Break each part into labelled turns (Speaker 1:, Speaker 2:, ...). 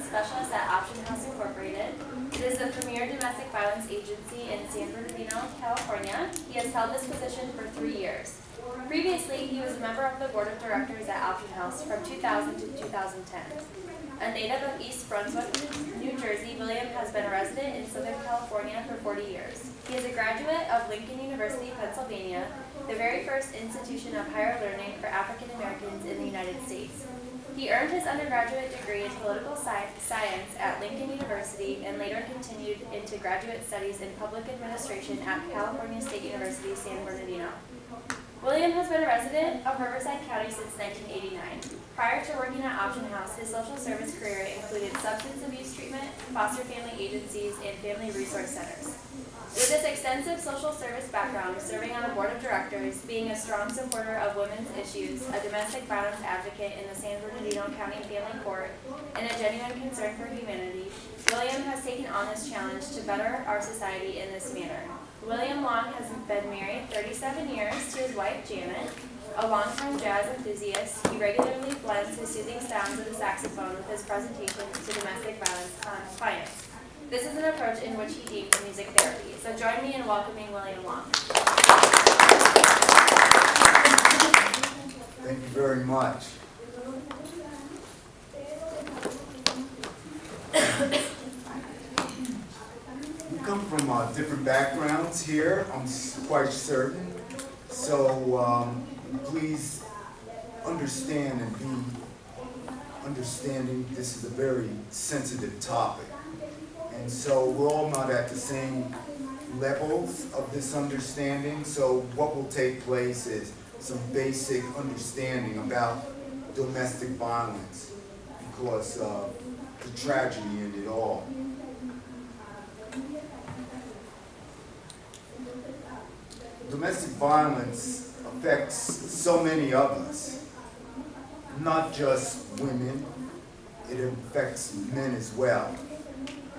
Speaker 1: Specialist at Option House Incorporated. It is the premier domestic violence agency in San Bernardino, California. He has held this position for 3 years. Previously, he was a member of the board of directors at Option House from 2000 to 2010. A native of East Brunswick, New Jersey, William has been a resident in Southern California for 40 years. He is a graduate of Lincoln University, Pennsylvania, the very first institution of higher learning for African Americans in the United States. He earned his undergraduate degree in political science at Lincoln University and later continued into graduate studies in public administration at California State University, San Bernardino. William has been a resident of Riverside County since 1989. Prior to working at Option House, his social service career included substance abuse treatment, foster family agencies, and family resource centers. With his extensive social service background, serving on a board of directors, being a strong supporter of women's issues, a domestic violence advocate in the San Bernardino County Family Court, and a genuine concern for humanity, William has taken on this challenge to better our society in this manner. William Long has been married 37 years to his wife, Janet. A longtime jazz enthusiast, he regularly blends his soothing sounds of the saxophone with his presentations to domestic violence clients. This is an approach in which he deems music therapy. So join me in welcoming William Long.
Speaker 2: Thank you very much. We come from different backgrounds here, I'm quite certain. So please understand and be understanding this is a very sensitive topic. And so we're all not at the same levels of this understanding. So what will take place is some basic understanding about domestic violence because of the tragedy in it all. Domestic violence affects so many of us, not just women, it affects men as well.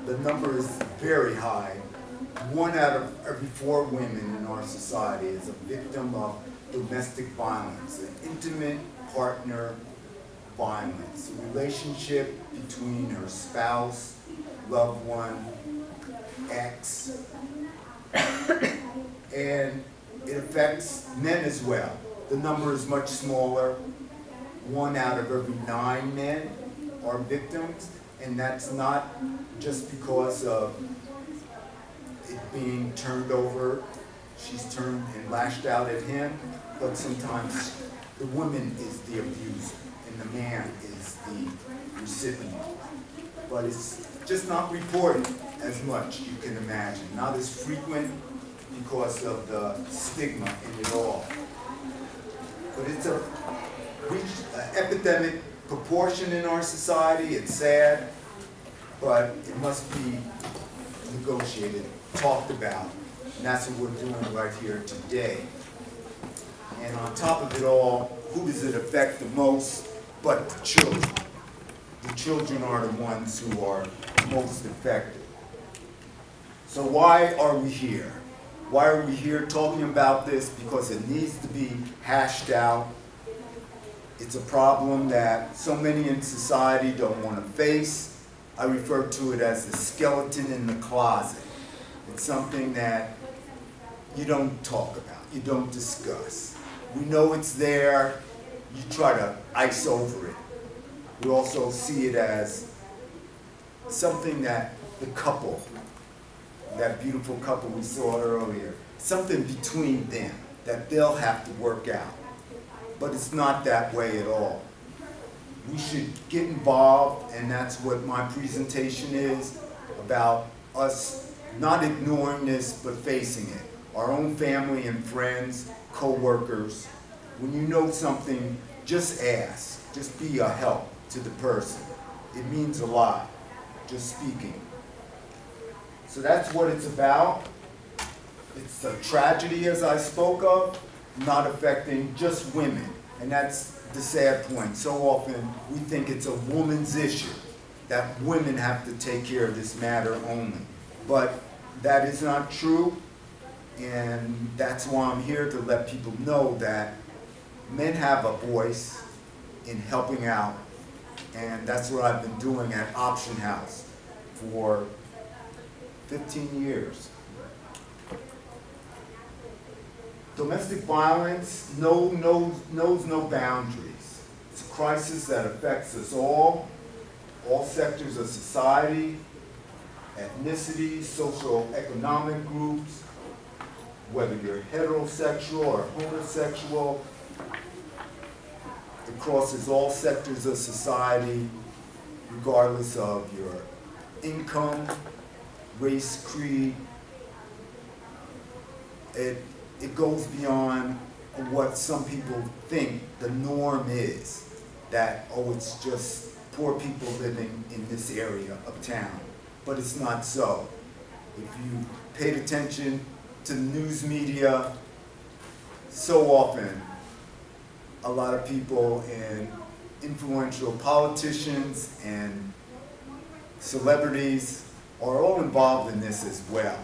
Speaker 2: The number is very high. 1 out of every 4 women in our society is a victim of domestic violence, an intimate partner violence, a relationship between her spouse, loved one, ex, and it affects men as well. The number is much smaller. 1 out of every 9 men are victims, and that's not just because of it being turned over. She's turned and lashed out at him, but sometimes the woman is the abuser and the man is the recipient. But it's just not reported as much, you can imagine. Not as frequent because of the stigma in it all. But it's reached an epidemic proportion in our society. It's sad, but it must be negotiated, talked about, and that's what we're doing right here today. And on top of it all, who does it affect the most but the children? The children are the ones who are most affected. So why are we here? Why are we here talking about this? Because it needs to be hashed out. It's a problem that so many in society don't want to face. I refer to it as the skeleton in the closet. It's something that you don't talk about, you don't discuss. We know it's there, you try to ice over it. We also see it as something that the couple, that beautiful couple we saw earlier, something between them that they'll have to work out. But it's not that way at all. We should get involved, and that's what my presentation is, about us not ignoring this, but facing it. Our own family and friends, co-workers. When you know something, just ask. Just be a help to the person. It means a lot, just speaking. So that's what it's about. It's a tragedy, as I spoke of, not affecting just women. And that's the sad point. So often we think it's a woman's issue, that women have to take care of this matter only. But that is not true, and that's why I'm here, to let people know that men have a voice in helping out And that's what I've been doing at Option House for 15 years. Domestic violence knows no boundaries. It's a crisis that affects us all sectors of society, ethnicities, socioeconomic groups, whether you're heterosexual or homosexual. It crosses all sectors of society, regardless of your income, race, creed. It goes beyond what some people think the norm is, that, oh, it's just poor people living in this area of town. But it's not so. If you paid attention to the news media, so often a lot of people and influential politicians and celebrities are all involved in this as well.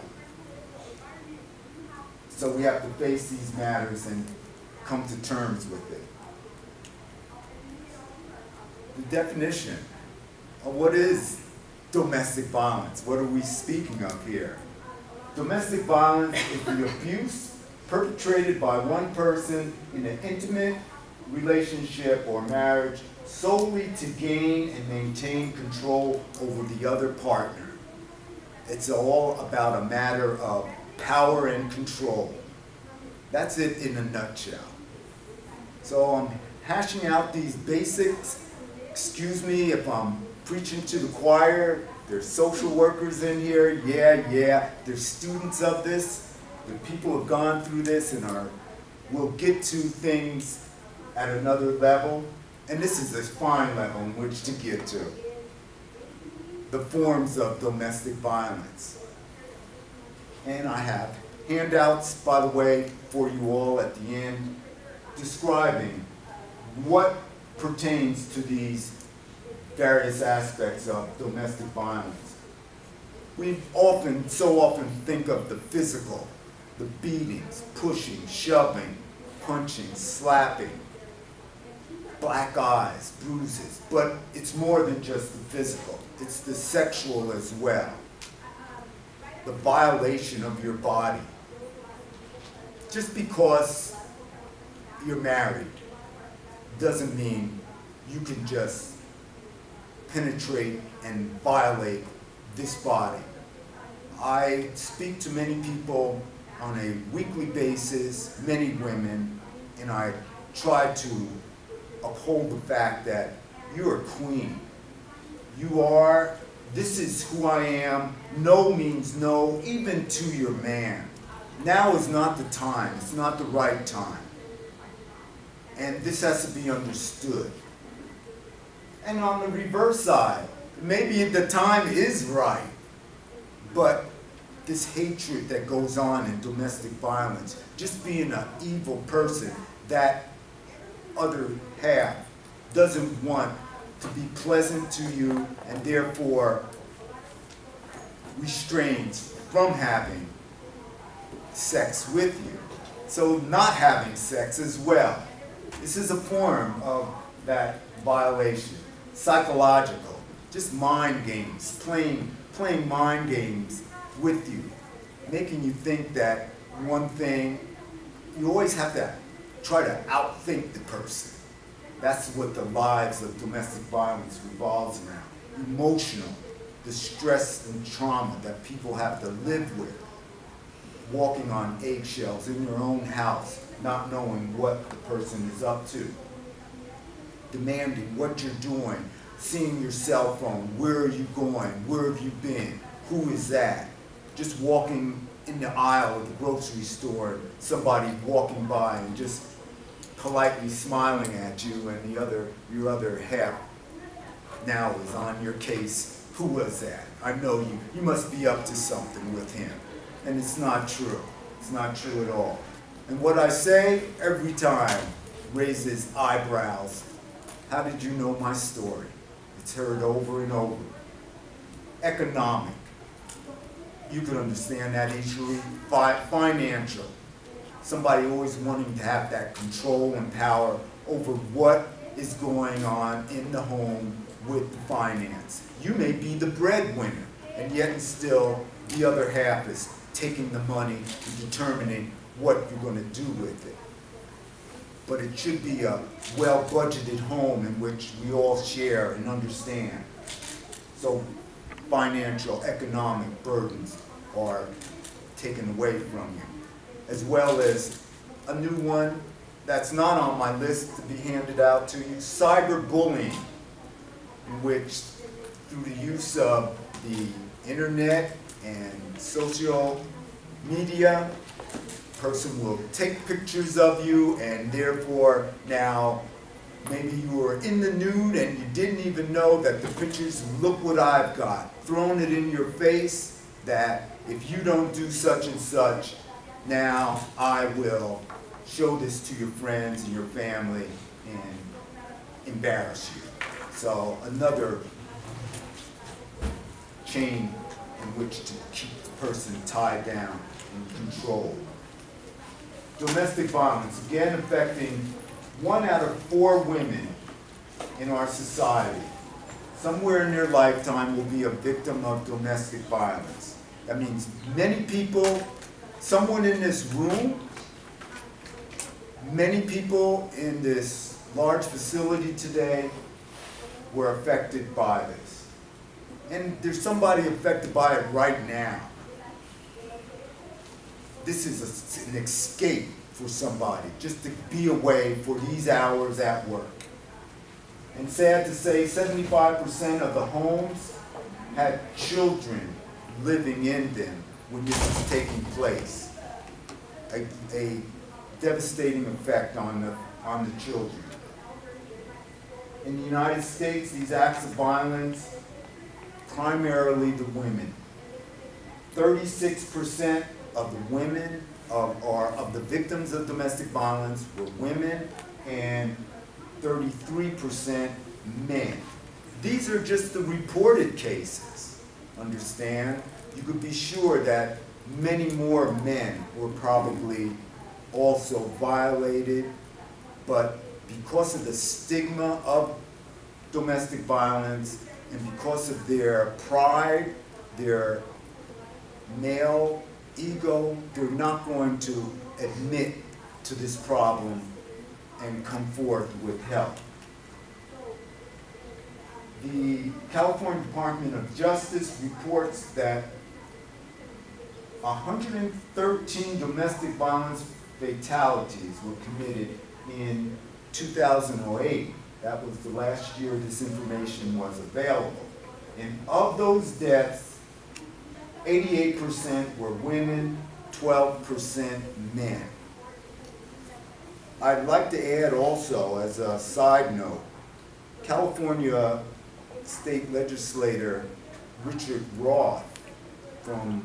Speaker 2: So we have to face these matters and come to terms with it. The definition of what is domestic violence. What are we speaking of here? Domestic violence is the abuse perpetrated by one person in an intimate relationship or marriage solely to gain and maintain control over the other partner. It's all about a matter of power and control. That's it in a nutshell. So I'm hashing out these basics. Excuse me if I'm preaching to the choir. There's social workers in here. Yeah. There's students of this. The people have gone through this and will get to things at another level. And this is a fine level in which to get to. The forms of domestic violence. And I have handouts, by the way, for you all at the end, describing what pertains to these various aspects of domestic violence. We so often think of the physical, the beatings, pushing, shoving, punching, slapping, black eyes, bruises, but it's more than just the physical. It's the sexual as well. The violation of your body. Just because you're married doesn't mean you can just penetrate and violate this body. I speak to many people on a weekly basis, many women, and I try to uphold the fact that you're a queen. This is who I am. No means no, even to your man. Now is not the time. It's not the right time. And this has to be understood. And on the reverse side, maybe the time is right, but this hatred that goes on in domestic violence, just being an evil person, that other half doesn't want to be pleasant to you and therefore restrains from having sex with you. So not having sex as well. This is a form of that violation. Psychological, just mind games, playing mind games with you, making you think that one thing, you always have to try to outthink the person. That's what the lives of domestic violence revolves around. Emotional, the stress and trauma that people have to live with, walking on eggshells in your own house, not knowing what the person is up to, demanding what you're doing, seeing your cell phone, where are you going, where have you been, who is that? Just walking in the aisle of the grocery store, somebody walking by and just politely smiling at you, and your other half now is on your case. Who was that? I know you. You must be up to something with him. And it's not true. It's not true at all. And what I say every time raises eyebrows. How did you know my story? It's heard over and over. Economic. You can understand that easily. Financial. Somebody always wanting to have that control and power over what is going on in the home with the finance. You may be the breadwinner, and yet still the other half is taking the money and determining what you're going to do with it. But it should be a well-budgeted home in which we all share and understand. So financial, economic burdens are taken away from you. As well as a new one that's not on my list to be handed out to you, cyberbullying, in which through the use of the internet and social media, a person will take pictures of you, and therefore now maybe you were in the nude and you didn't even know that the pictures, look what I've got, thrown it in your face that if you don't do such and such, now I will show this to your friends and your family and embarrass you. So another chain in which to keep the person tied down and controlled. Domestic violence, again affecting 1 out of 4 women in our society. Somewhere in their lifetime will be a victim of domestic violence. That means many people, someone in this room, many people in this large facility today were affected by this. And there's somebody affected by it right now. This is an escape for somebody, just to be away for these hours at work. And sad to say, 75% of the homes had children living in them when this was taking place. A devastating effect on the children. In the United States, these acts of violence, primarily the women. 36% of the women of the victims of domestic violence were women, and 33% men. These are just the reported cases, understand? You could be sure that many more men were probably also violated, but because of the stigma of domestic violence and because of their pride, their male ego, they're not going to admit to this problem and come forth with help. The California Department of Justice reports that 113 domestic violence fatalities were committed in 2008. That was the last year this information was available. And of those deaths, 88% were women, 12% men. I'd like to add also, as a side note, California State Legislator Richard Roth from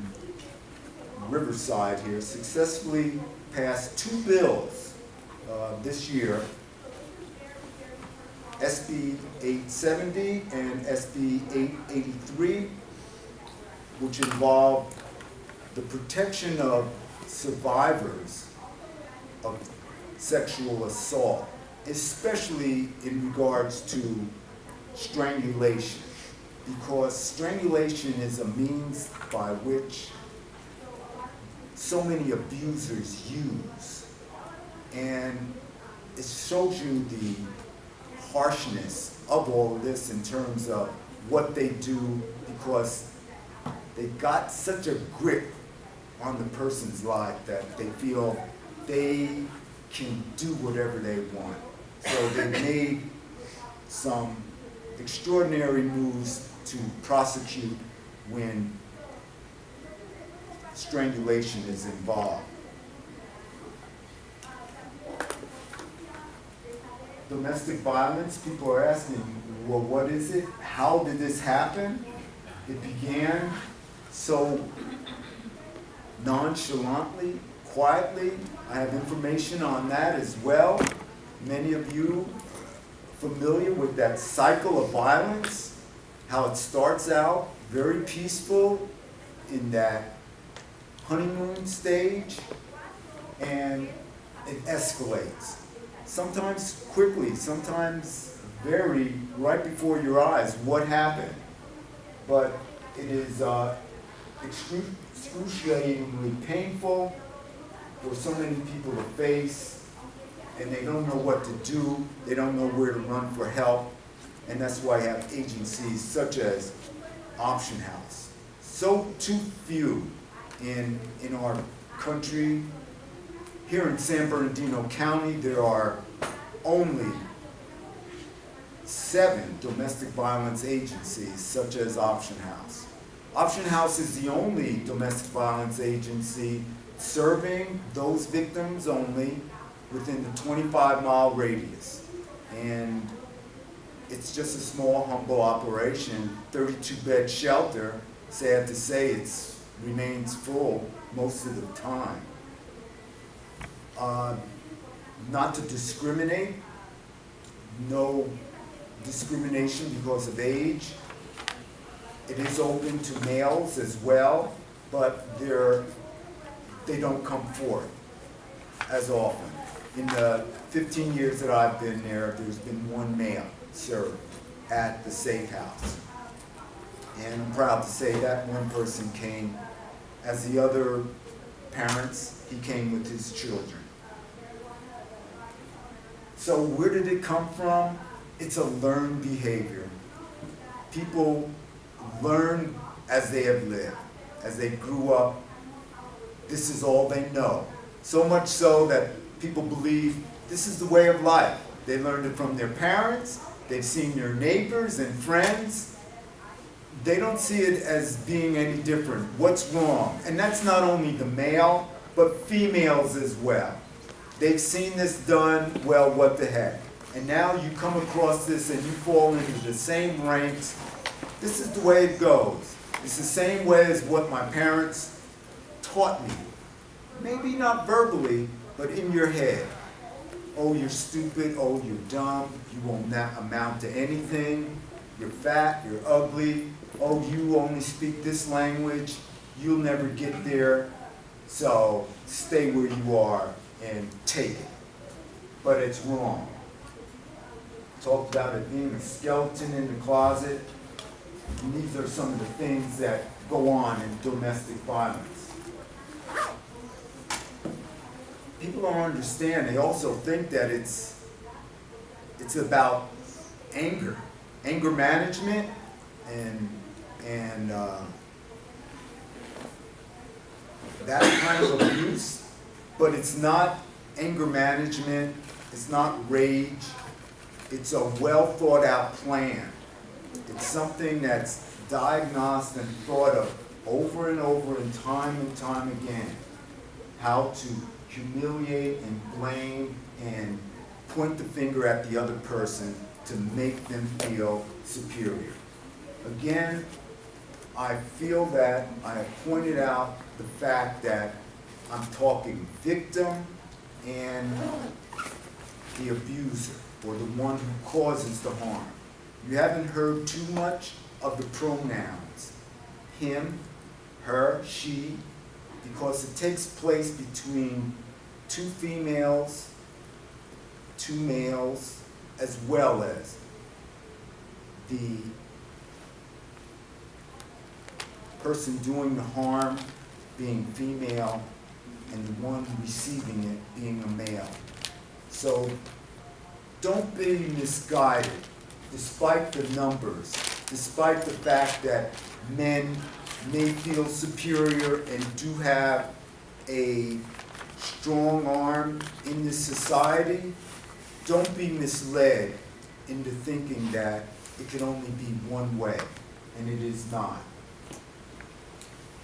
Speaker 2: Riverside here successfully passed 2 bills this year, SB 870 and SB 883, which involve the protection of survivors of sexual assault, especially in regards to strangulation, because strangulation is a means by which so many abusers use, and it shows you the harshness of all of this in terms of what they do, because they got such a grip on the person's life that they feel they can do whatever they want. So they made some extraordinary moves to prosecute when strangulation is involved. Domestic violence, people are asking, well, what is it? How did this happen? It began so nonchalantly, quietly. I have information on that as well. Many of you familiar with that cycle of violence, how it starts out very peaceful in that honeymoon stage, and it escalates. sometimes quickly, sometimes very right before your eyes, what happened. But it is excruciatingly painful for so many people to face, and they don't know what to do, they don't know where to run for help, and that's why you have agencies such as Option House. So too few in our country. Here in San Bernardino County, there are only 7 domestic violence agencies such as Option House. Option House is the only domestic violence agency serving those victims only within the 25-mile radius. And it's just a small, humble operation, 32-bed shelter. Sad to say, it remains full most of the time. Not to discriminate, no discrimination because of age. It is open to males as well, but they don't come forth as often. In the 15 years that I've been there, there's been 1 male served at the safe house. And I'm proud to say that one person came as the other parents, he came with his children. So where did it come from? It's a learned behavior. People learn as they have lived, as they grew up. This is all they know. So much so that people believe this is the way of life. They learned it from their parents, they've seen their neighbors and friends. They don't see it as being any different. What's wrong? And that's not only the male, but females as well. They've seen this done, well, what the heck. And now you come across this and you fall into the same ranks. This is the way it goes. It's the same way as what my parents taught me. Maybe not verbally, but in your head. Oh, you're stupid. Oh, you're dumb. You won't amount to anything. You're fat. You're ugly. Oh, you only speak this language. You'll never get there. So stay where you are and take it. But it's wrong. Talked about it being a skeleton in the closet. And these are some of the things that go on in domestic violence. People don't understand. They also think that it's about anger management, and that kind of abuse. But it's not anger management. It's not rage. It's a well thought out plan. It's something that's diagnosed and thought of over and over and time again. How to humiliate and blame and point the finger at the other person to make them feel superior. Again, I feel that I have pointed out the fact that I'm talking victim and the abuser, or the one who causes the harm. You haven't heard too much of the pronouns, him, her, she, because it takes place between 2 females, 2 males, as well as the person doing the harm being female and the one receiving it being a male. So don't be misguided, despite the numbers, despite the fact that men may feel superior and do have a strong arm in this society. Don't be misled into thinking that it can only be one way, and it is not.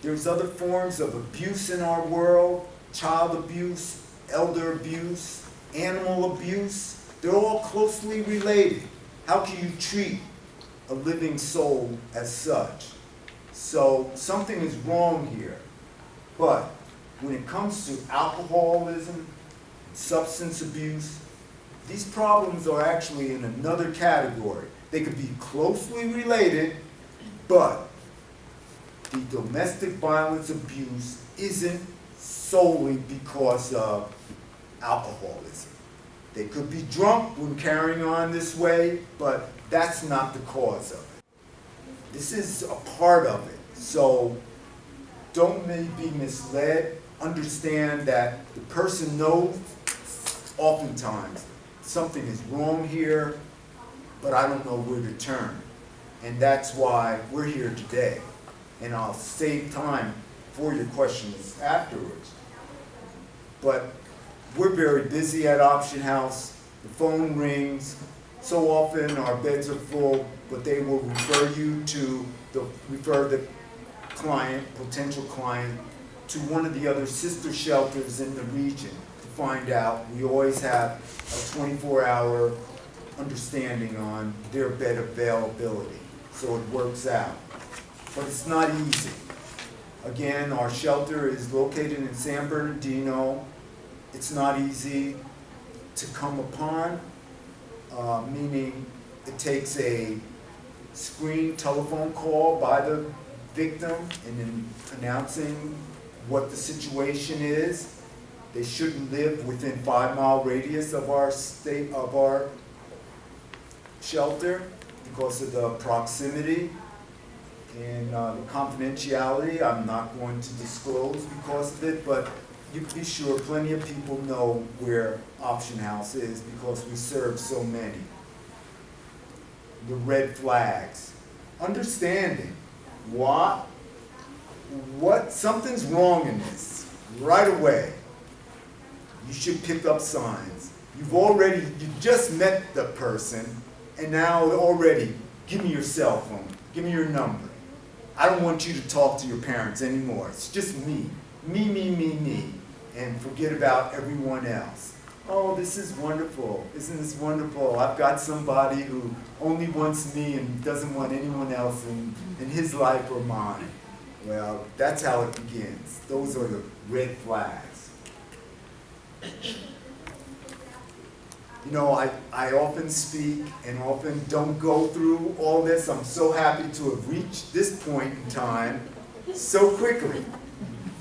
Speaker 2: There's other forms of abuse in our world: child abuse, elder abuse, animal abuse. They're all closely related. How can you treat a living soul as such? So something is wrong here. But when it comes to alcoholism, substance abuse, these problems are actually in another category. They could be closely related, but the domestic violence abuse isn't solely because of alcoholism. They could be drunk when carrying on this way, but that's not the cause of it. This is a part of it, so don't be misled. Understand that the person knows oftentimes something is wrong here, but I don't know where to turn. And that's why we're here today. And I'll save time for your questions afterwards. But we're very busy at Option House. The phone rings. So often our beds are full, but they will refer the client, potential client, to one of the other sister shelters in the region to find out. We always have a 24-hour understanding on their bed availability, so it works out. But it's not easy. Again, our shelter is located in San Bernardino. It's not easy to come upon, meaning it takes a screen telephone call by the victim and then announcing what the situation is. They shouldn't live within 5-mile radius of our shelter because of the proximity and the confidentiality. I'm not going to disclose because of it, but you can be sure plenty of people know where Option House is because we serve so many. The red flags. Understanding what something's wrong in this right away. You should pick up signs. You just met the person, and now already, give me your cell phone, give me your number. I don't want you to talk to your parents anymore. It's just me, and forget about everyone else. Oh, this is wonderful. Isn't this wonderful? I've got somebody who only wants me and doesn't want anyone else in his life or mine. Well, that's how it begins. Those are the red flags. You know, I often speak and often don't go through all this. I'm so happy to have reached this point in time so quickly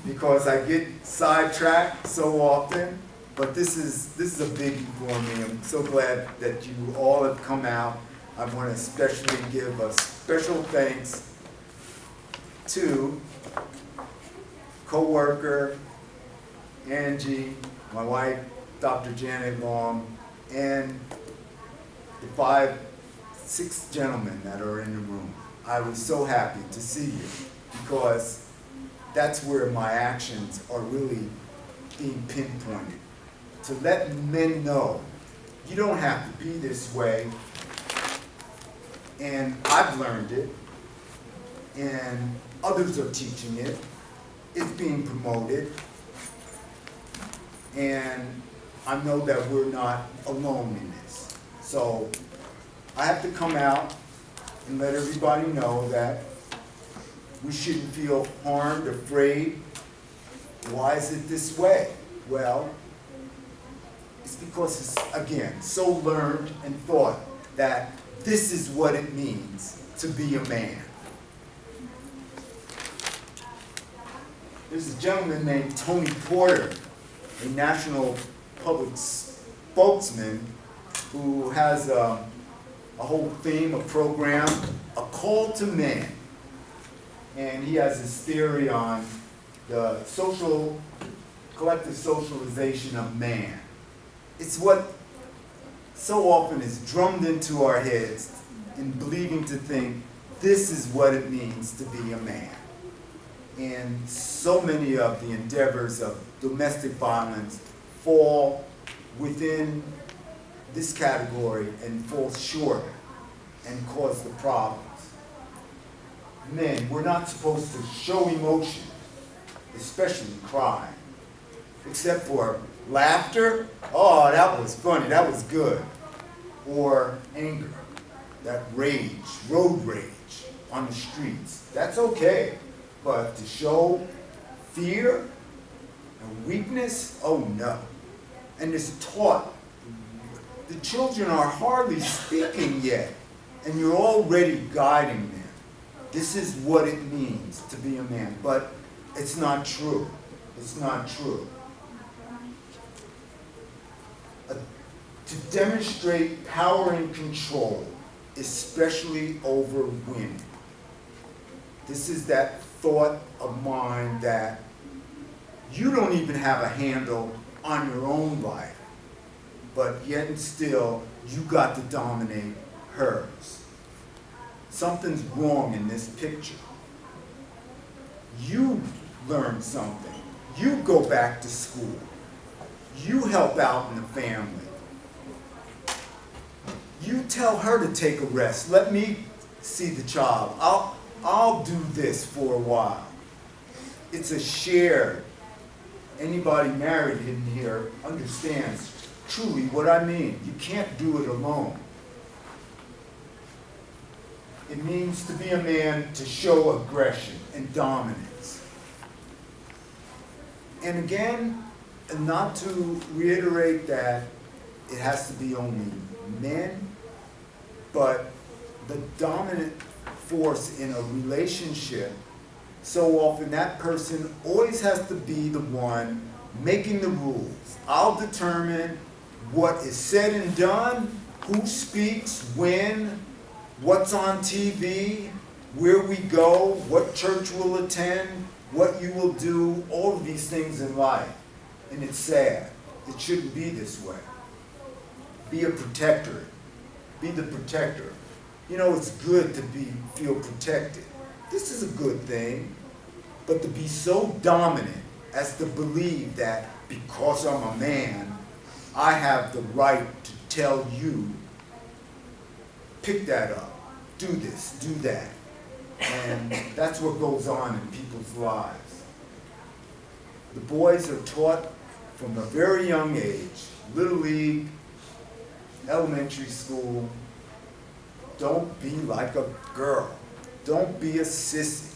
Speaker 2: because I get sidetracked so often. But this is a biggie for me. I'm so glad that you all have come out. I want to especially give a special thanks to co-worker Angie, my wife, Dr. Janet Long, and the 6 gentlemen that are in the room. I was so happy to see you because that's where my actions are really being pinpointed. To let men know you don't have to be this way, and I've learned it, and others are teaching it. It's being promoted, and I know that we're not alone in this. So I have to come out and let everybody know that we shouldn't feel harmed, afraid. Why is it this way? Well, it's because it's, again, so learned and thought that this is what it means to be a man. There's a gentleman named Tony Porter, a national public spokesman, who has a whole theme, a program, a call to men. And he has this theory on the collective socialization of man. It's what so often is drummed into our heads in believing to think this is what it means to be a man. And so many of the endeavors of domestic violence fall within this category and fall short and cause the problems. Men, we're not supposed to show emotion, especially crying, except for laughter. Oh, that was funny, that was good. Or anger, that rage, road rage on the streets. That's okay. But to show fear and weakness, oh no. And it's taught. The children are hardly speaking yet, and you're already guiding them. This is what it means to be a man. But it's not true. It's not true. to demonstrate power and control, especially over women. This is that thought of mine that you don't even have a handle on your own life, but yet and still you got to dominate hers. Something's wrong in this picture. You learn something. You go back to school. You help out in the family. You tell her to take a rest. Let me see the child. I'll do this for a while. It's a shared. Anybody married in here understands truly what I mean. You can't do it alone. It means to be a man to show aggression and dominance. And again, and not to reiterate that it has to be only men, but the dominant force in a relationship, so often that person always has to be the one making the rules. I'll determine what is said and done, who speaks, when, what's on TV, where we go, what church we'll attend, what you will do, all of these things in life. And it's sad. It shouldn't be this way. Be a protector. Be the protector. You know, it's good to feel protected. This is a good thing. But to be so dominant as to believe that because I'm a man, I have the right to tell you, pick that up, do this, do that. And that's what goes on in people's lives. The boys are taught from a very young age, Little League, elementary school, don't be like a girl. Don't be a sissy.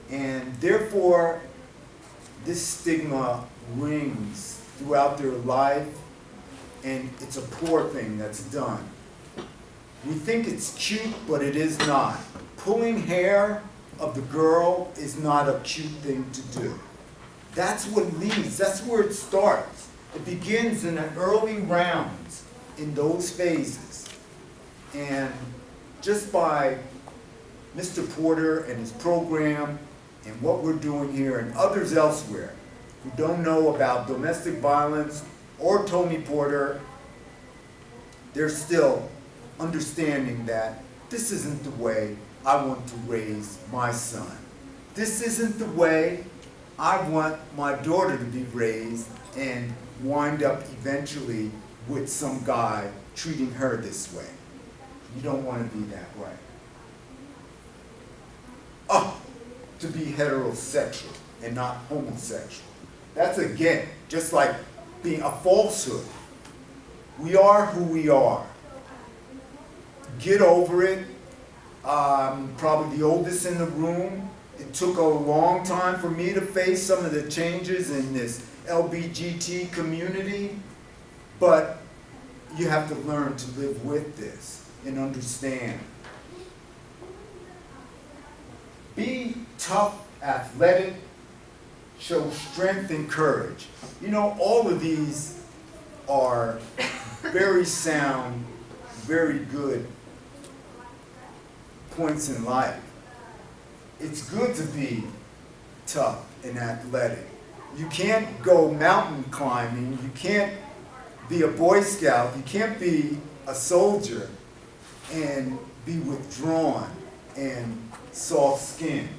Speaker 2: And therefore, this stigma rings throughout their life, and it's a poor thing that's done. We think it's cute, but it is not. Pulling hair of the girl is not a cute thing to do. That's what leads, that's where it starts. It begins in the early rounds, in those phases. And just by Mr. Porter and his program and what we're doing here and others elsewhere who don't know about domestic violence or Tony Porter, they're still understanding that this isn't the way I want to raise my son. This isn't the way I want my daughter to be raised and wind up eventually with some guy treating her this way. You don't want to be that way. Oh, to be heterosexual and not homosexual. That's again, just like being a falsehood. We are who we are. Get over it. Probably the oldest in the room. It took a long time for me to face some of the changes in this LGBT community, but you have to learn to live with this and understand. Be tough, athletic, show strength and courage. You know, all of these are very sound, very good points in life. It's good to be tough and athletic. You can't go mountain climbing, you can't be a Boy Scout, you can't be a soldier and be withdrawn and soft-skinned.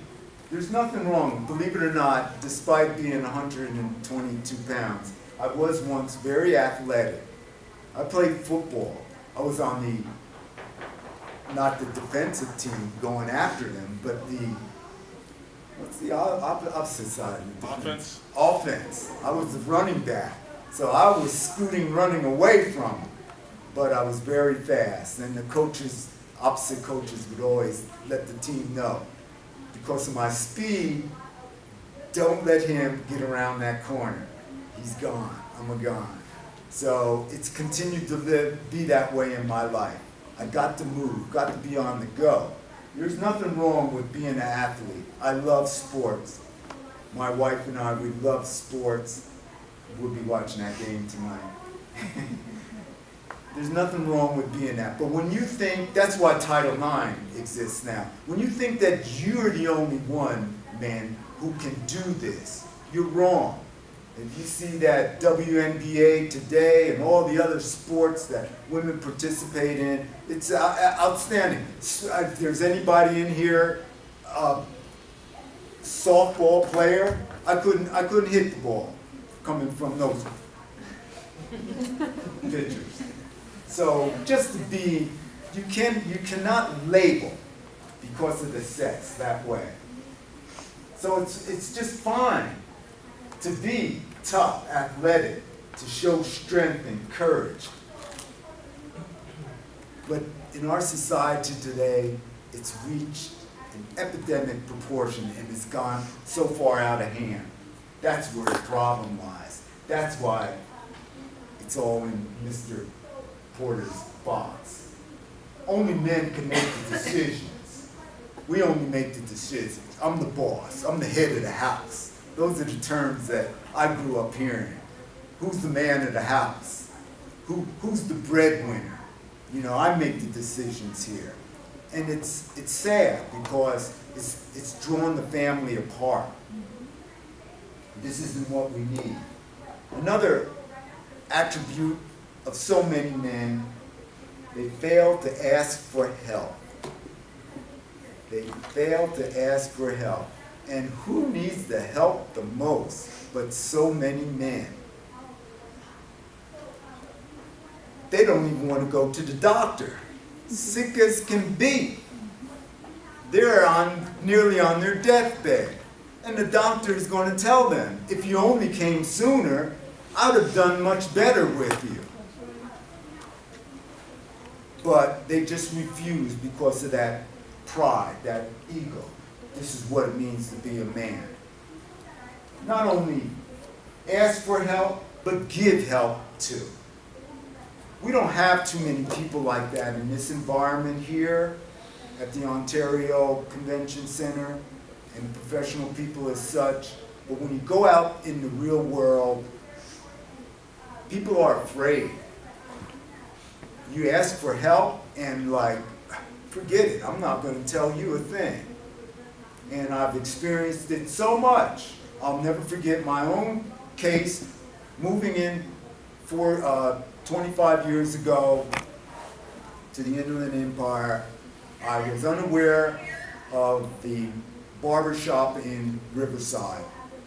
Speaker 2: There's nothing wrong, believe it or not, despite being 122 pounds. I was once very athletic. I played football. I was on not the defensive team going after them, but what's the opposite side?
Speaker 3: Offense.
Speaker 2: Offense. I was the running back. So I was scooting, running away from them. But I was very fast. And the coaches, opposite coaches would always let the team know. Because of my speed, don't let him get around that corner. He's gone. I'm a gone. So it's continued to be that way in my life. I got to move, got to be on the go. There's nothing wrong with being an athlete. I love sports. My wife and I, we love sports. We'll be watching that game tonight. There's nothing wrong with being that. But when you think, that's why Title IX exists now. When you think that you're the only one, man, who can do this, you're wrong. If you see that WNBA today and all the other sports that women participate in, it's outstanding. If there's anybody in here, softball player, I couldn't hit the ball coming from those pictures. So just to be, you cannot label because of the sex that way. So it's just fine to be tough, athletic, to show strength and courage. But in our society today, it's reached an epidemic proportion and it's gone so far out of hand. That's where the problem lies. That's why it's all in Mr. Porter's box. Only men can make the decisions. We only make the decisions. I'm the boss. I'm the head of the house. Those are the terms that I grew up hearing. Who's the man of the house? Who's the breadwinner? You know, I make the decisions here. And it's sad because it's drawn the family apart. This isn't what we need. Another attribute of so many men, they fail to ask for help. They fail to ask for help. And who needs the help the most but so many men? They don't even want to go to the doctor. Sick as can be. They're nearly on their deathbed. And the doctor is going to tell them, if you only came sooner, I'd have done much better with you. But they just refuse because of that pride, that ego. This is what it means to be a man. Not only ask for help, but give help too. We don't have too many people like that in this environment here at the Ontario Convention Center and professional people as such. But when you go out in the real world, people are afraid. You ask for help and like, forget it, I'm not going to tell you a thing. And I've experienced it so much. I'll never forget my own case moving in for 25 years ago to the Inland Empire. I was unaware of the barber shop in Riverside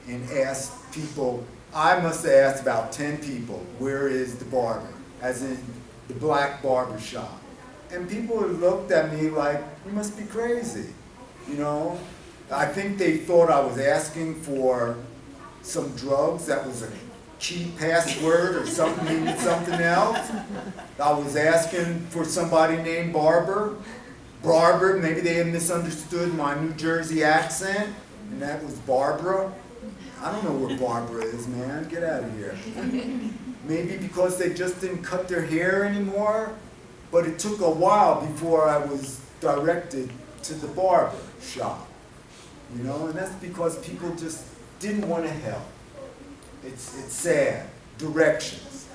Speaker 2: and asked people, I must have asked about 10 people, where is the barber? As in the black barber shop. And people looked at me like, you must be crazy, you know? I think they thought I was asking for some drugs. That was a key password or something, needed something else. I was asking for somebody named Barber. Barber, maybe they had misunderstood my New Jersey accent, and that was Barbara. I don't know where Barbara is, man. Get out of here. Maybe because they just didn't cut their hair anymore, but it took a while before I was directed to the barber shop. You know, and that's because people just didn't want to help. It's sad. Directions.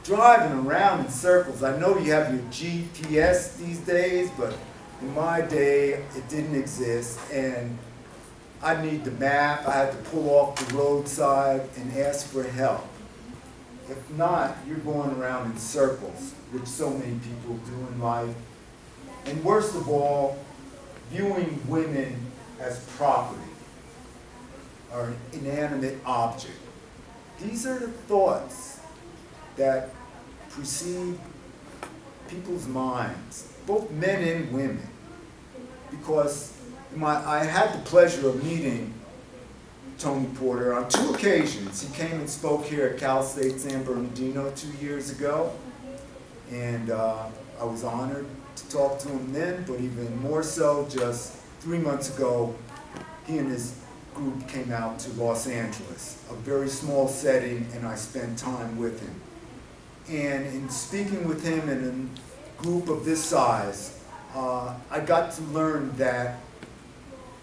Speaker 2: Driving around in circles. I know you have your GPS these days, but in my day, it didn't exist. And I need the map. I had to pull off the roadside and ask for help. If not, you're going around in circles, which so many people do in life. And worst of all, viewing women as property or an inanimate object. These are the thoughts that precede people's minds, both men and women. Because I had the pleasure of meeting Tony Porter on 2 occasions. He came and spoke here at Cal State San Bernardino 2 years ago, and I was honored to talk to him then, but even more so just 3 months ago, he and his group came out to Los Angeles, a very small setting, and I spent time with him. And in speaking with him in a group of this size, I got to learn that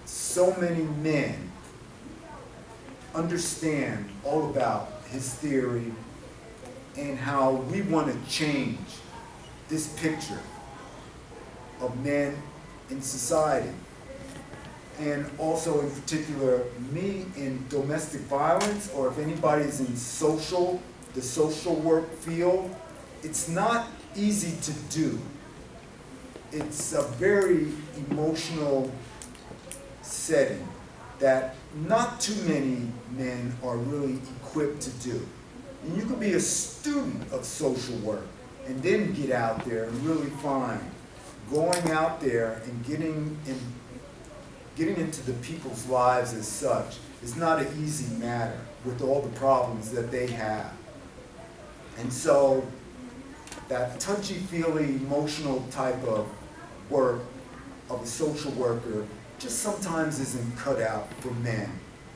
Speaker 2: so many men understand all about his theory and how we want to change this picture of men in society. And also in particular, me in domestic violence, or if anybody's in the social work field, it's not easy to do. It's a very emotional setting that not too many men are really equipped to do. And you could be a student of social work and then get out there and really find going out there and getting into the people's lives as such is not an easy matter with all the problems that they have. And so that touchy-feely, emotional type of work of a social worker just sometimes isn't cut out for men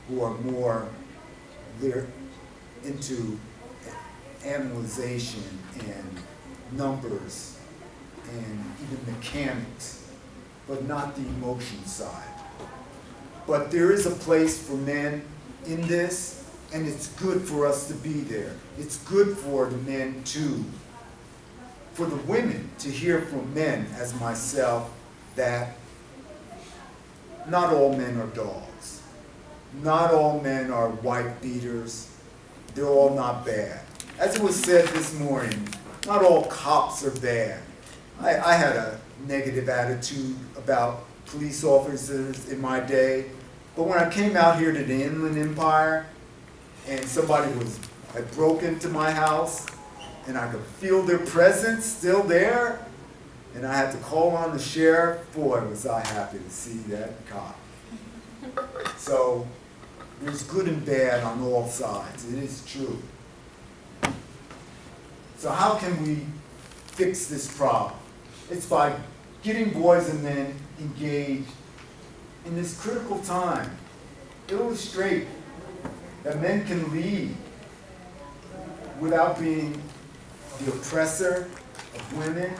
Speaker 2: who are more into analyzation and numbers and even mechanics, but not the emotion side. But there is a place for men in this, and it's good for us to be there. It's good for the men too, for the women to hear from men as myself that not all men are dogs. Not all men are wife beaters. They're all not bad. As it was said this morning, not all cops are bad. I had a negative attitude about police officers in my day, but when I came out here to the Inland Empire and somebody had broke into my house and I could feel their presence still there, and I had to call on the sheriff, boy, was I happy to see that cop. So there's good and bad on all sides. It is true. So how can we fix this problem? It's by getting boys and men engaged in this critical time. Illustrate that men can lead without being the oppressor of women.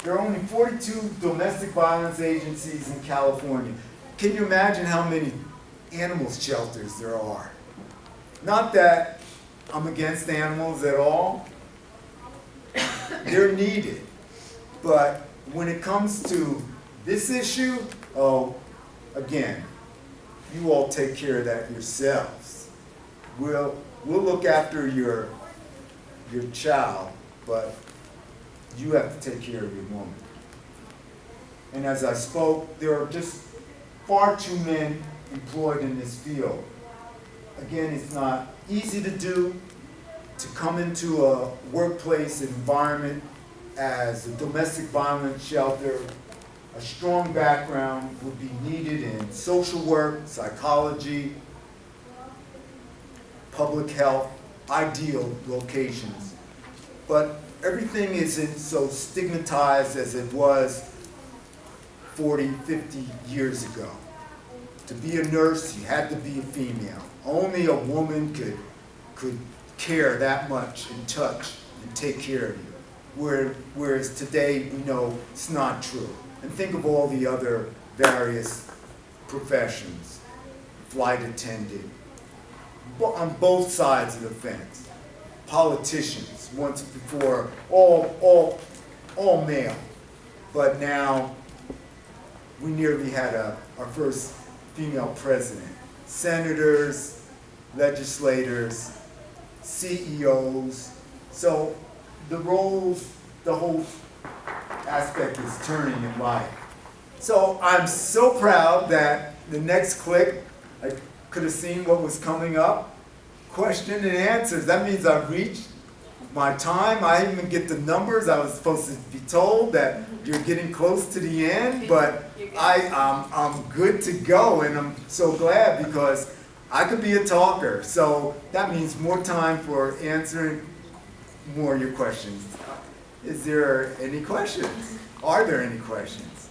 Speaker 2: There are only 42 domestic violence agencies in California. Can you imagine how many animal shelters there are? Not that I'm against animals at all. They're needed. But when it comes to this issue, again, you all take care of that yourselves. We'll look after your child, but you have to take care of your woman. And as I spoke, there are just far too many employed in this field. Again, it's not easy to do, to come into a workplace environment as a domestic violence shelter. A strong background would be needed in social work, psychology, public health, ideal locations. But everything isn't so stigmatized as it was 40, 50 years ago. To be a nurse, you had to be a female. Only a woman could care that much and touch and take care of you. Whereas today, we know it's not true. And think of all the other various professions, flight attendant, on both sides of the fence. Politicians, once before, all male. But now, we nearly had our first female president. Senators, legislators, CEOs. So the roles, the whole aspect is turning in life. So I'm so proud that the next click, I could have seen what was coming up. Question and answers. That means I've reached my time. I even get the numbers. I was supposed to be told that you're getting close to the end, but I'm good to go, and I'm so glad because I could be a talker. So that means more time for answering more of your questions. Is there any questions? Are there any questions?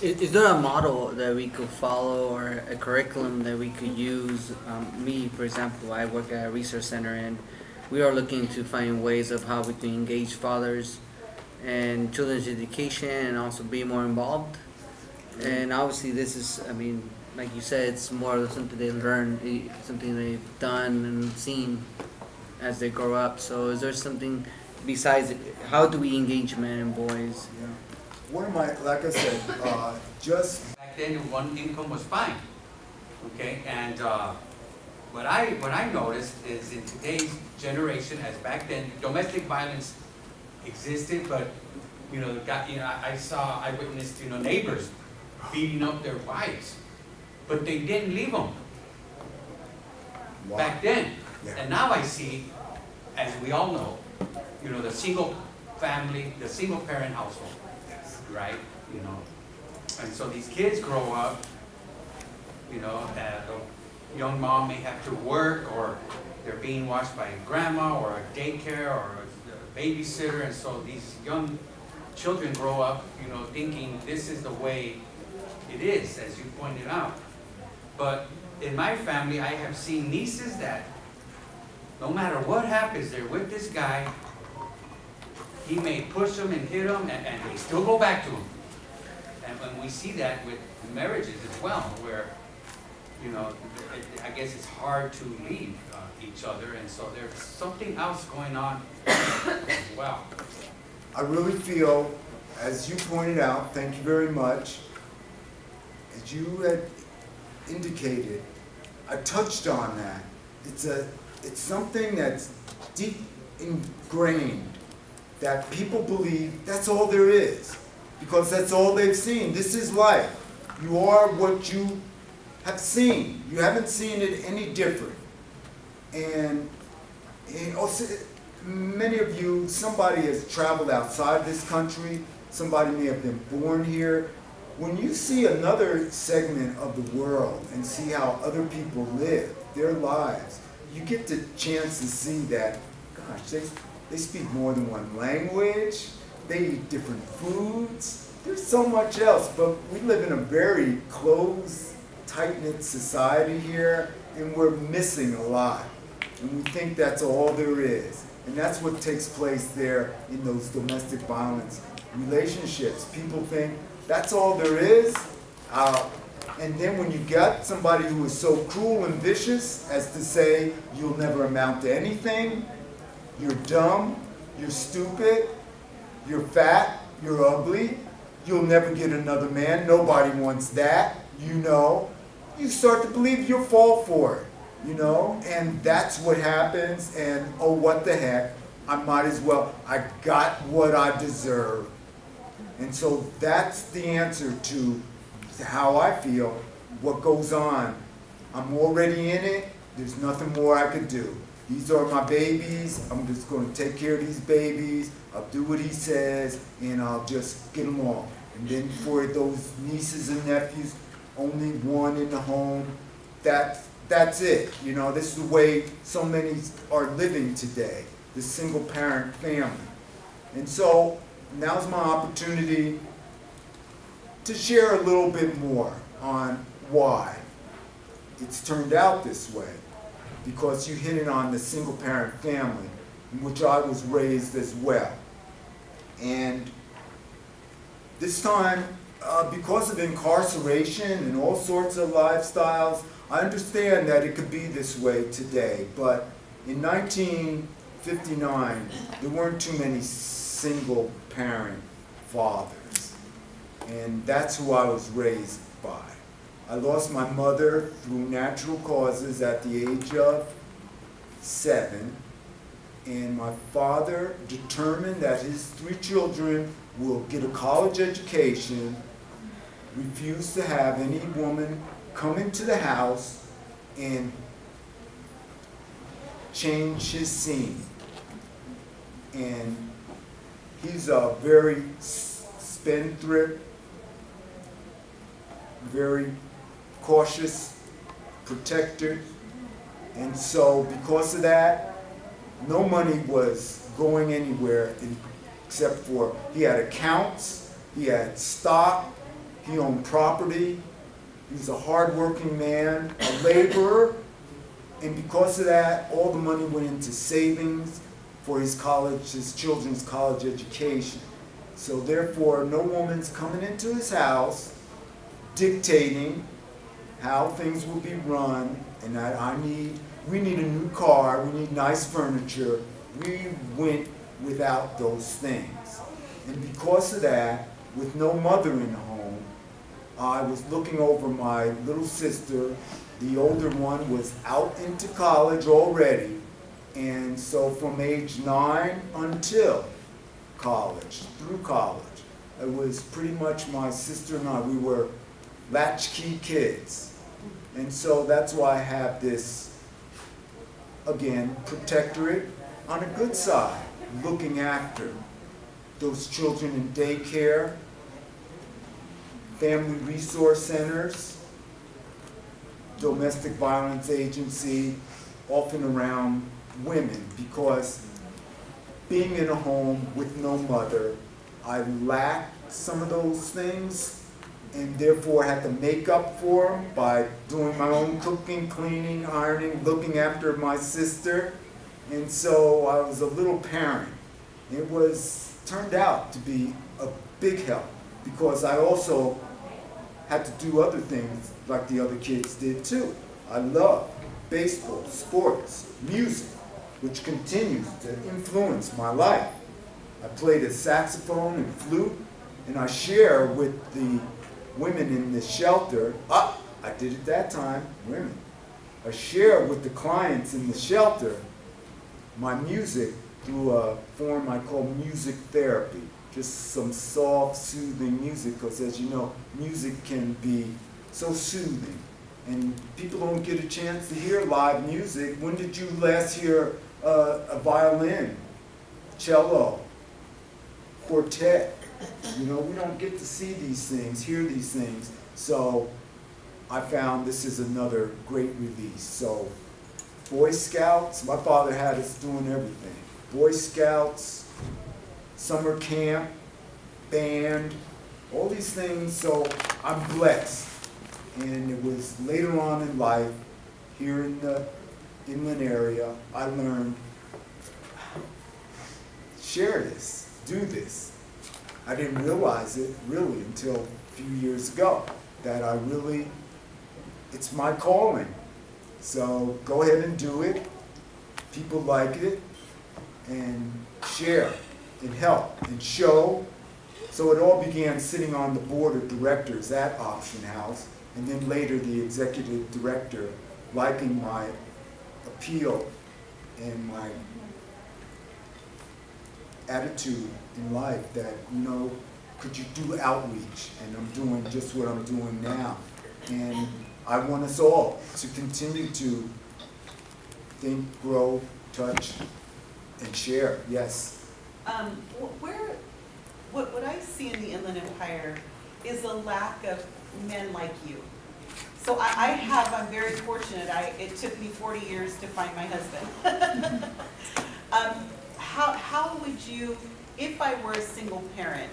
Speaker 3: Is there a model that we could follow or a curriculum that we could use? Me, for example, I work at a research center and we are looking to find ways of how we can engage fathers and children's education and also be more involved. And obviously this is, I mean, like you said, it's more of something they learn, something they've done and seen as they grow up. So is there something besides, how do we engage men and boys?
Speaker 2: Yeah. One of my, like I said, just
Speaker 4: Back then, one income was fine, okay? And what I noticed is in today's generation, as back then, domestic violence existed, but I witnessed neighbors beating up their wives, but they didn't leave them
Speaker 2: wow.
Speaker 4: back then.
Speaker 2: Yeah.
Speaker 4: And now I see, as we all know, the single family, the single parent household, right? And so these kids grow up, the young mom may have to work, or they're being watched by a grandma or a daycare or a babysitter, and so these young children grow up, thinking this is the way it is, as you pointed out. But in my family, I have seen nieces that no matter what happens, they're with this guy. He may push them and hit them, and they still go back to him. And when we see that with marriages as well, where, I guess it's hard to leave each other, and so there's something else going on as well.
Speaker 2: I really feel, as you pointed out, thank you very much, as you had indicated, I touched on that. It's something that's deep ingrained, that people believe that's all there is, because that's all they've seen. This is life. You are what you have seen. You haven't seen it any different. And also, many of you, somebody has traveled outside this country, somebody may have been born here. When you see another segment of the world and see how other people live their lives, you get the chance to see that, gosh, they speak more than one language, they eat different foods, there's so much else, but we live in a very closed, tight-knit society here, and we're missing a lot. And we think that's all there is. And that's what takes place there in those domestic violence relationships. People think that's all there is. And then when you got somebody who is so cruel and vicious as to say, you'll never amount to anything, you're dumb, you're stupid, you're fat, you're ugly, you'll never get another man, nobody wants that, you start to believe you'll fall for it, and that's what happens, and oh, what the heck, I might as well, I got what I deserve. And so that's the answer to how I feel, what goes on. I'm already in it, there's nothing more I could do. These are my babies, I'm just going to take care of these babies, I'll do what he says, and I'll just get along. And then for those nieces and nephews, only one in the home, that's it. This is the way so many are living today, the single parent family. And so now's my opportunity to share a little bit more on why it's turned out this way. Because you hit it on the single parent family, in which I was raised as well. And this time, because of incarceration and all sorts of lifestyles, I understand that it could be this way today. But in 1959, there weren't too many single parent fathers. And that's who I was raised by. I lost my mother through natural causes at the age of 7, and my father determined that his 3 children will get a college education, refused to have any woman come into the house and change his scene. And he's a very spendthrift, very cautious protector, and so because of that, no money was going anywhere except for he had accounts, he had stock, he owned property, he was a hard-working man, a laborer, and because of that, all the money went into savings for his children's college education. So therefore, no woman's coming into his house dictating how things will be run, and that we need a new car, we need nice furniture. We went without those things. And because of that, with no mother in the home, I was looking over my little sister. The older one was out into college already. And so from age 9 until college, through college, it was pretty much my sister and I, we were latchkey kids. And so that's why I have this, again, protectorate on a good side, looking after those children in daycare, family resource centers, domestic violence agency, often around women, because being in a home with no mother, I lacked some of those things, and therefore had to make up for them by doing my own cooking, cleaning, ironing, looking after my sister. And so I was a little parent. It turned out to be a big help, because I also had to do other things like the other kids did too. I love baseball, sports, music, which continues to influence my life. I played a saxophone and flute, and I share with the women in the shelter. I did it that time, women. I share with the clients in the shelter my music through a form I call music therapy. Just some soft, soothing music, because as you know, music can be so soothing. And people don't get a chance to hear live music. When did you last hear a violin, cello, quartet? You know, we don't get to see these things, hear these things. So I found this is another great release. So Boy Scouts, my father had us doing everything. Boy Scouts, summer camp, band, all these things. So I'm blessed. And it was later on in life, here in the inland area, I learned, share this, do this. I didn't realize it really until a few years ago, that it's my calling. So go ahead and do it. People like it, and share, and help, and show. So it all began sitting on the board of directors at Auction House, and then later the executive director liking my appeal and my attitude in life that, you know, could you do outreach? And I'm doing just what I'm doing now. And I want us all to continue to think, grow, touch, and share. Yes?
Speaker 5: What I see in the Inland Empire is a lack of men like you. So I'm very fortunate. It took me 40 years to find my husband. How would you, if I were a single parent,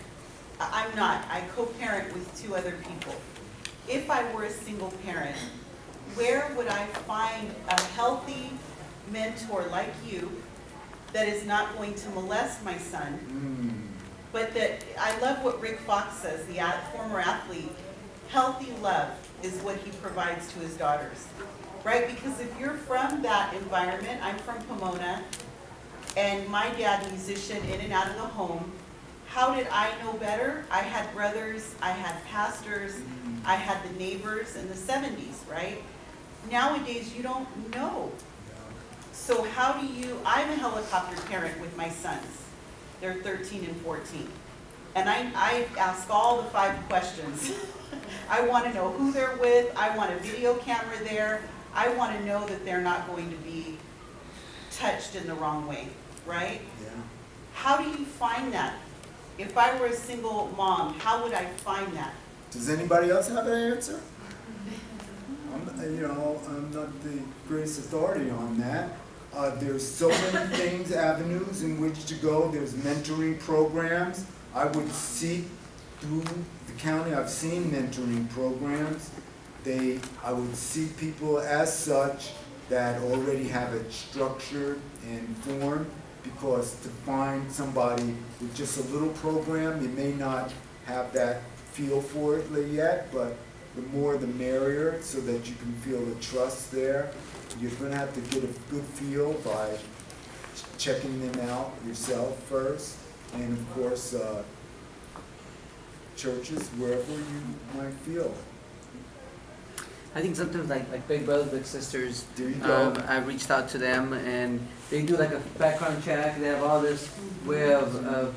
Speaker 5: I'm not, I co-parent with 2 other people. If I were a single parent, where would I find a healthy mentor like you that is not going to molest my son, but that, I love what Rick Fox says, the former athlete, healthy love is what he provides to his daughters, right? Because if you're from that environment, I'm from Pomona, and my dad, musician, in and out of the home, how did I know better? I had brothers, I had pastors, I had the neighbors in the 70s, right? Nowadays, you don't know. So how do you, I'm a helicopter parent with my sons. They're 13 and 14. And I ask all the 5 questions. I want to know who they're with. I want a video camera there. I want to know that they're not going to be touched in the wrong way, right?
Speaker 2: Yeah.
Speaker 5: How do you find that? If I were a single mom, how would I find that?
Speaker 2: Does anybody else have an answer? I'm not the greatest authority on that. There's so many things, avenues in which to go. There's mentoring programs. I would seek through the county. I've seen mentoring programs. I would see people as such that already have it structured and formed, because to find somebody with just a little program, you may not have that feel for it yet, but the more the merrier, so that you can feel the trust there. You're going to have to get a good feel by checking them out yourself first, and of course, churches, wherever you might feel.
Speaker 3: I think sometimes like Big Brothers Big Sisters,
Speaker 2: There you go.
Speaker 3: I reached out to them and they do like a background check. They have all this way of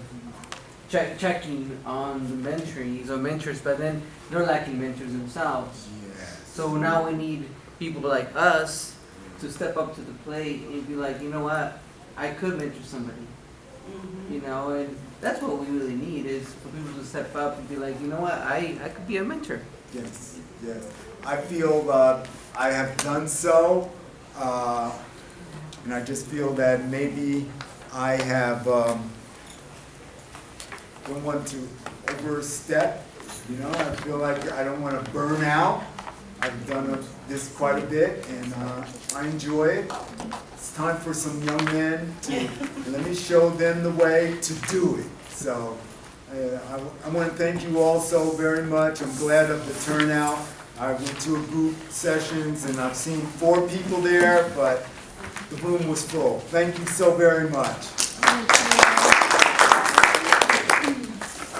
Speaker 3: checking on the mentorees or mentors, but then they're lacking mentors themselves.
Speaker 2: Yes.
Speaker 3: So now we need people like us to step up to the plate and be like, you know what, I could mentor somebody. You know, and that's what we really need is for people to step up and be like, you know what, I could be a mentor.
Speaker 2: Yes, yes. I feel I have done so, and I just feel that maybe I have don't want to overstep. You know, I feel like I don't want to burn out. I've done this quite a bit, and I enjoy it. It's time for some young men to let me show them the way to do it. So I want to thank you all so very much. I'm glad of the turnout. I went to a group sessions, and I've seen 4 people there, but the room was full. Thank you so very much.
Speaker 6: All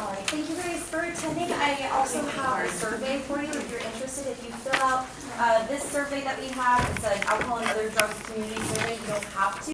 Speaker 6: right, thank you guys for attending. I also have a survey for you if you're interested. If you fill out this survey that we have, it's an alcohol and other drugs community survey. You don't have to.